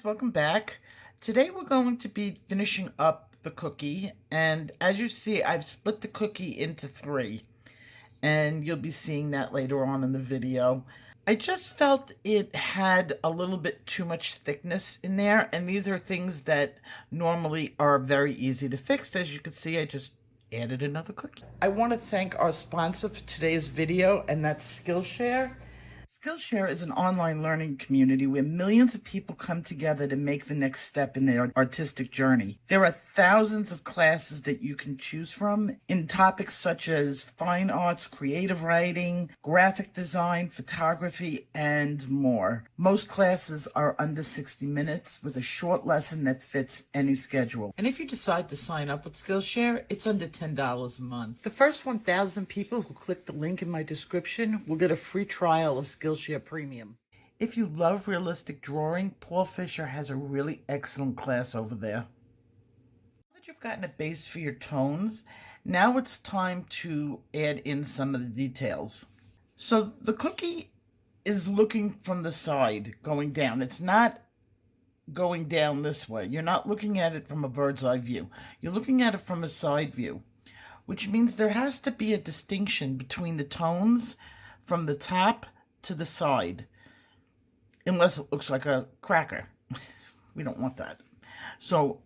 welcome back. Today we're going to be finishing up the cookie, and as you see, I've split the cookie into three, and you'll be seeing that later on in the video. I just felt it had a little bit too much thickness in there, and these are things that normally are very easy to fix. As you can see, I just added another cookie. I want to thank our sponsor for today's video, and that's Skillshare. Skillshare is an online learning community where millions of people come together to make the next step in their artistic journey. There are thousands of classes that you can choose from in topics such as fine arts, creative writing, graphic design, photography, and more. Most classes are under 60 minutes with a short lesson that fits any schedule. And if you decide to sign up with Skillshare, it's under $10 a month. The first 1,000 people who click the link in my description will get a free trial of Skillshare Premium. If you love realistic drawing, Paul Fisher has a really excellent class over there. Now that you've gotten a base for your tones, now it's time to add in some of the details. So the cookie is looking from the side, going down. It's not going down this way. You're not looking at it from a bird's eye view. You're looking at it from a side view, which means there has to be a distinction between the tones from the top to the side, unless it looks like a cracker. We don't want that. So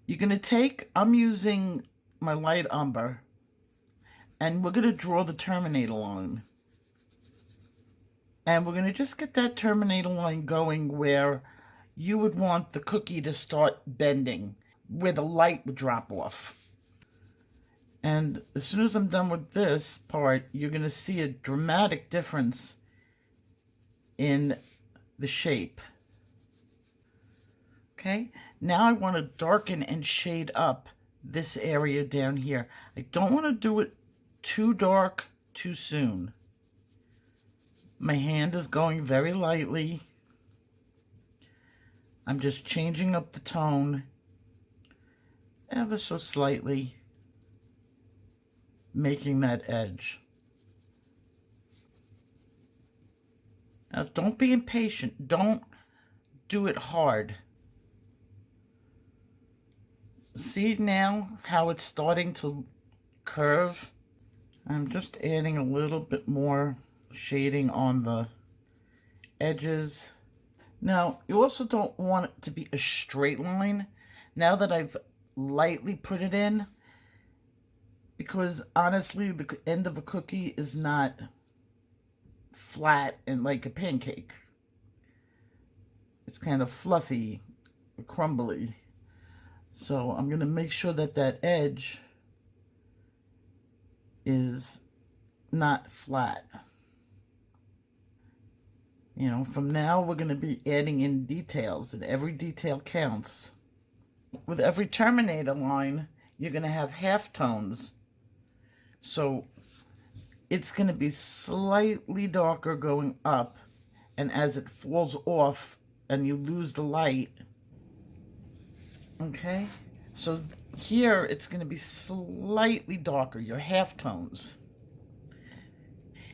you're going to take, I'm using my light umber, and we're going to draw the terminator line. And we're going to just get that terminator line going where you would want the cookie to start bending, where the light would drop off. And as soon as I'm done with this part, you're going to see a dramatic difference in the shape. Okay, now I want to darken and shade up this area down here. I don't want to do it too dark too soon. My hand is going very lightly. I'm just changing up the tone ever so slightly, making that edge. Now, don't be impatient. Don't do it hard. See now how it's starting to curve? I'm just adding a little bit more shading on the edges. Now, you also don't want it to be a straight line. Now that I've lightly put it in, because honestly, the end of a cookie is not flat and like a pancake. It's kind of fluffy, crumbly. So I'm going to make sure that that edge is not flat. You know, from now we're going to be adding in details, and every detail counts. With every terminator line, you're going to have half tones. So it's going to be slightly darker going up, and as it falls off and you lose the light, okay, so here it's going to be slightly darker, your half tones.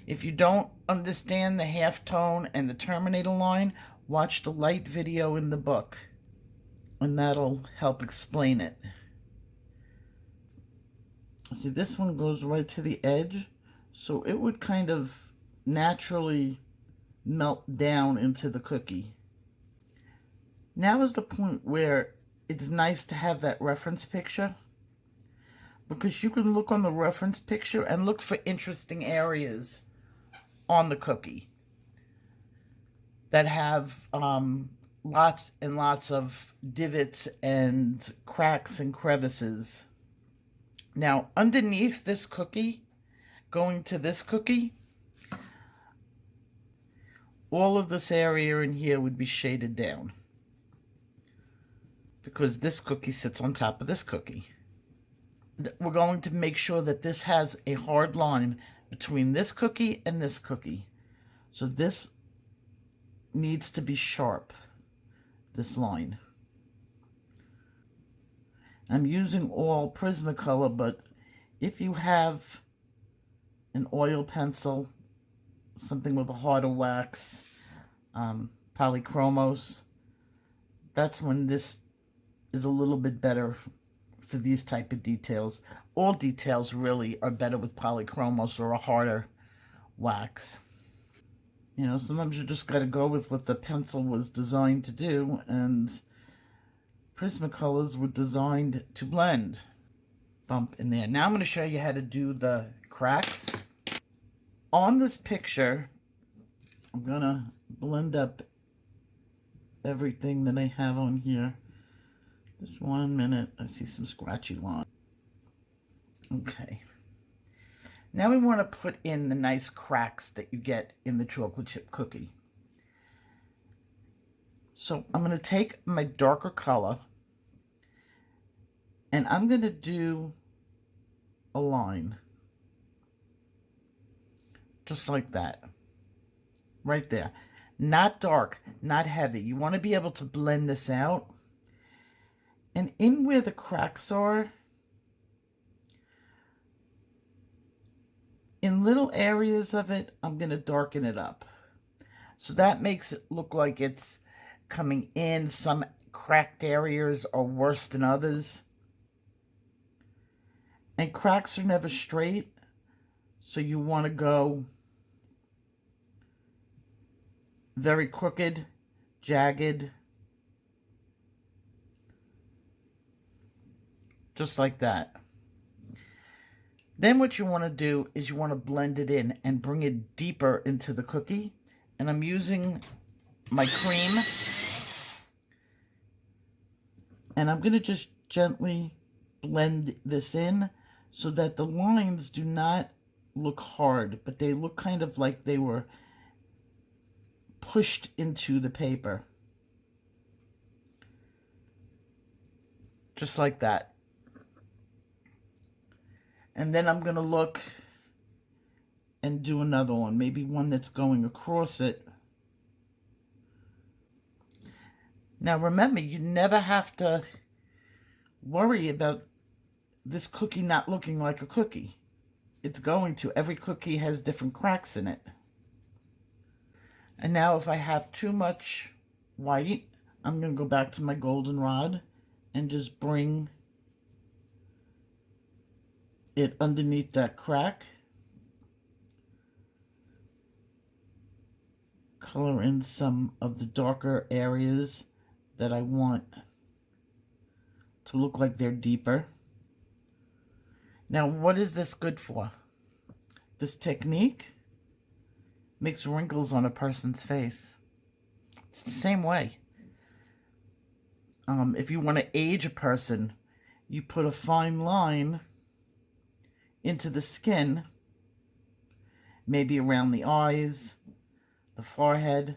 If you don't understand the half tone and the terminator line, watch the light video in the book, and that'll help explain it. See, this one goes right to the edge, so it would kind of naturally melt down into the cookie. Now is the point where it's nice to have that reference picture, because you can look on the reference picture and look for interesting areas on the cookie that have lots and lots of divots and cracks and crevices. Now, underneath this cookie, going to this cookie, all of this area in here would be shaded down, because this cookie sits on top of this cookie. We're going to make sure that this has a hard line between this cookie and this cookie. So this needs to be sharp, this line. I'm using all Prismacolor, but if you have an oil pencil, something with a harder wax, Polychromos, that's when this is a little bit better for these type of details. All details really are better with polychromos or a harder wax. You know, sometimes you just got to go with what the pencil was designed to do, and Prismacolors were designed to blend. Bump in there. Now I'm going to show you how to do the cracks. On this picture, I'm going to blend up everything that I have on here. Just 1 minute. I see some scratchy lines. Okay. Now we want to put in the nice cracks that you get in the chocolate chip cookie. So I'm going to take my darker color and I'm going to do a line. Just like that. Right there. Not dark, not heavy. You want to be able to blend this out. And in where the cracks are, in little areas of it, I'm going to darken it up. So that makes it look like it's coming in. Some cracked areas are worse than others. And cracks are never straight, so you want to go very crooked, jagged, just like that. Then what you want to do is you want to blend it in and bring it deeper into the cookie. And I'm using my cream. And I'm going to just gently blend this in so that the lines do not look hard, but they look kind of like they were pushed into the paper. Just like that. And then I'm going to look and do another one, maybe one that's going across it. Now remember, you never have to worry about this cookie not looking like a cookie. It's going to. Every cookie has different cracks in it. And now if I have too much white, I'm going to go back to my goldenrod and just bring it underneath that crack. Color in some of the darker areas that I want to look like they're deeper. Now, what is this good for? This technique makes wrinkles on a person's face. It's the same way. If you want to age a person, you put a fine line into the skin, maybe around the eyes, the forehead,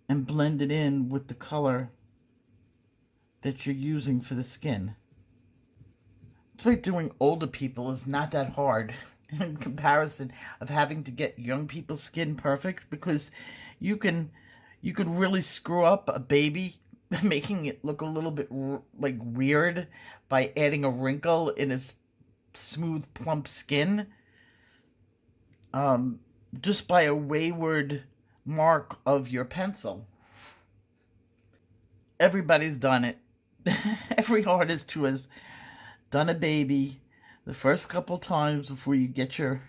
and blend it in with the color that you're using for the skin. That's why doing older people is not that hard in comparison of having to get young people's skin perfect, because you can really screw up a baby, making it look a little bit like weird by adding a wrinkle in his smooth, plump skin, just by a wayward mark of your pencil. Everybody's done it. Every artist who has done a baby the first couple times before you get your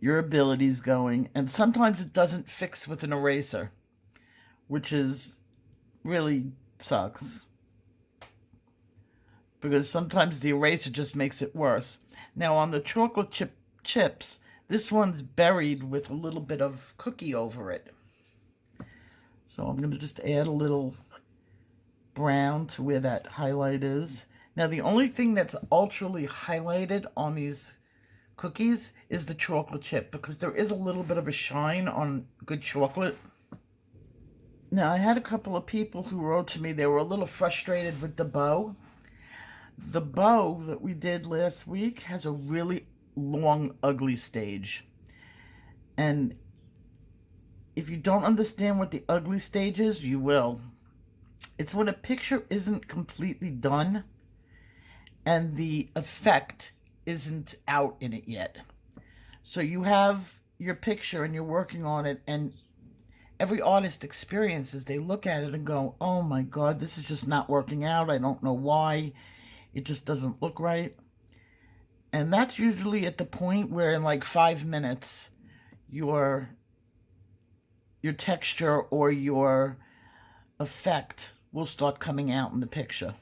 abilities going. And sometimes it doesn't fix with an eraser, which is really sucks, because sometimes the eraser just makes it worse. Now on the chocolate chips, this one's buried with a little bit of cookie over it. So I'm going to just add a little brown to where that highlight is. Now the only thing that's ultrally highlighted on these cookies is the chocolate chip, because there is a little bit of a shine on good chocolate. Now I had a couple of people who wrote to me, they were a little frustrated with the bow. The bow that we did last week has a really long, ugly stage. And if you don't understand what the ugly stage is, you will. It's when a picture isn't completely done and the effect isn't out in it yet. So you have your picture and you're working on it, and every artist experiences. They look at it and go, oh my God, this is just not working out. I don't know why. It just doesn't look right. And that's usually at the point where in like 5 minutes, your texture or your effect will start coming out in the picture.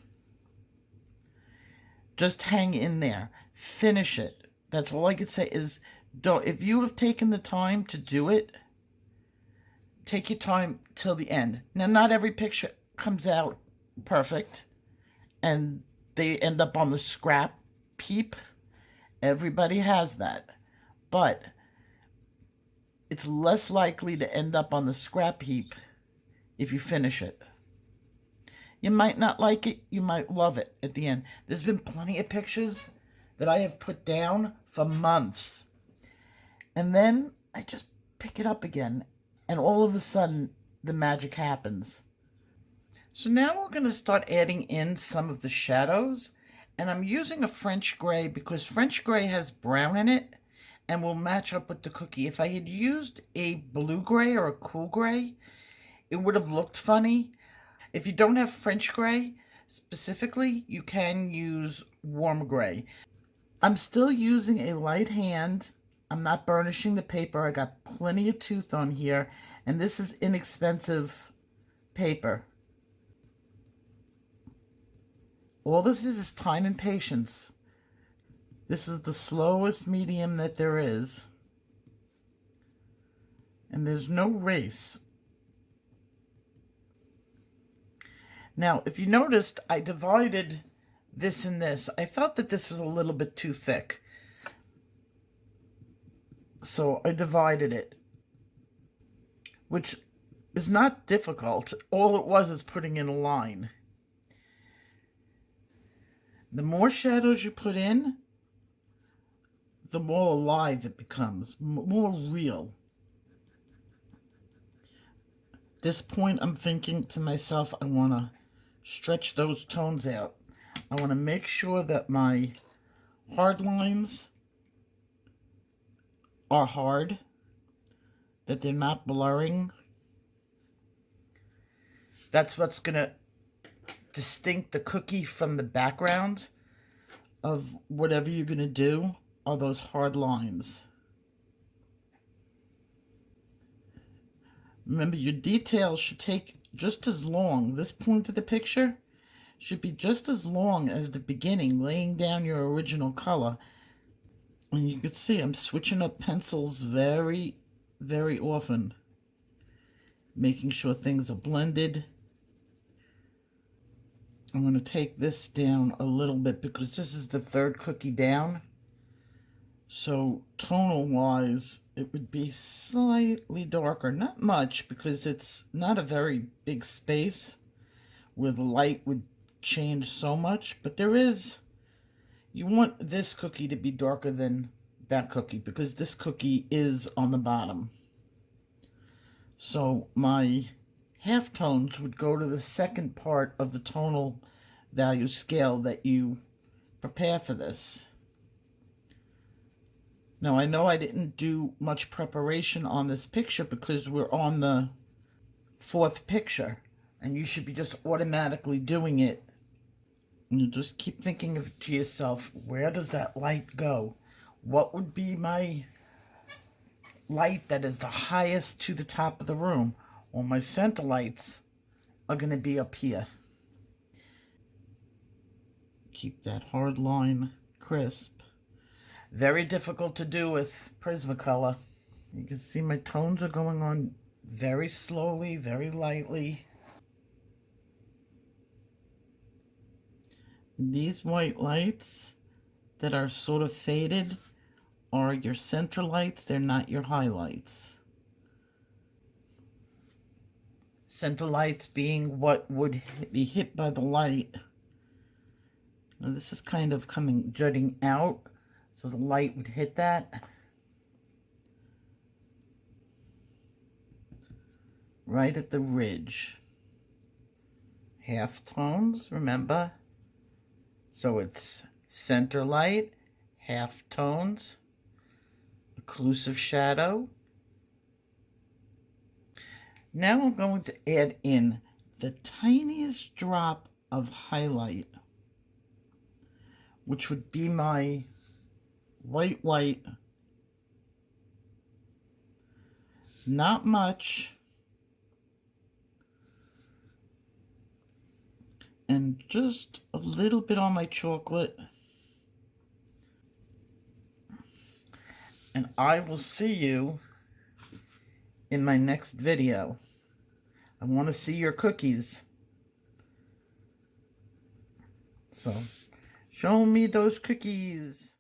Just hang in there. Finish it. That's all I could say is, if you have taken the time to do it, take your time till the end. Now, not every picture comes out perfect, and they end up on the scrap heap. Everybody has that. But it's less likely to end up on the scrap heap if you finish it. You might not like it, you might love it at the end. There's been plenty of pictures that I have put down for months. And then I just pick it up again, and all of a sudden, the magic happens. So now we're going to start adding in some of the shadows. And I'm using a French gray because French gray has brown in it and will match up with the cookie. If I had used a blue gray or a cool gray, it would have looked funny. If you don't have French gray specifically, you can use warm gray. I'm still using a light hand. I'm not burnishing the paper. I got plenty of tooth on here, and this is inexpensive paper. All this is time and patience. This is the slowest medium that there is. And there's no race. Now, if you noticed, I divided this and this. I thought that this was a little bit too thick. So I divided it, which is not difficult. All it was is putting in a line. The more shadows you put in, the more alive it becomes, more real. At this point, I'm thinking to myself, I want to stretch those tones out. I want to make sure that my hard lines are hard, that they're not blurring. That's what's going to distinct the cookie from the background of whatever you're going to do, are those hard lines. Remember, your details should take just as long. This point of the picture should be just as long as the beginning, laying down your original color. And you can see I'm switching up pencils very, very often, making sure things are blended. I'm going to take this down a little bit because this is the third cookie down. So tonal-wise, it would be slightly darker. Not much, because it's not a very big space where the light would change so much. But there is, you want this cookie to be darker than that cookie, because this cookie is on the bottom. So my halftones would go to the second part of the tonal value scale that you prepare for this. Now, I know I didn't do much preparation on this picture because we're on the fourth picture, and you should be just automatically doing it. And you just keep thinking to yourself, where does that light go? What would be my light that is the highest to the top of the room? Well, my center lights are going to be up here. Keep that hard line crisp. Very difficult to do with Prismacolor. You can see my tones are going on very slowly, very lightly. These white lights that are sort of faded are your center lights. They're not your highlights. Center lights being what would be hit by the light. Now this is kind of jutting out, so the light would hit that. Right at the ridge. Half tones, remember? So it's center light, half tones, occlusive shadow. Now I'm going to add in the tiniest drop of highlight, which would be my white. Not much. And just a little bit on my chocolate. And I will see you in my next video. I want to see your cookies. So, show me those cookies.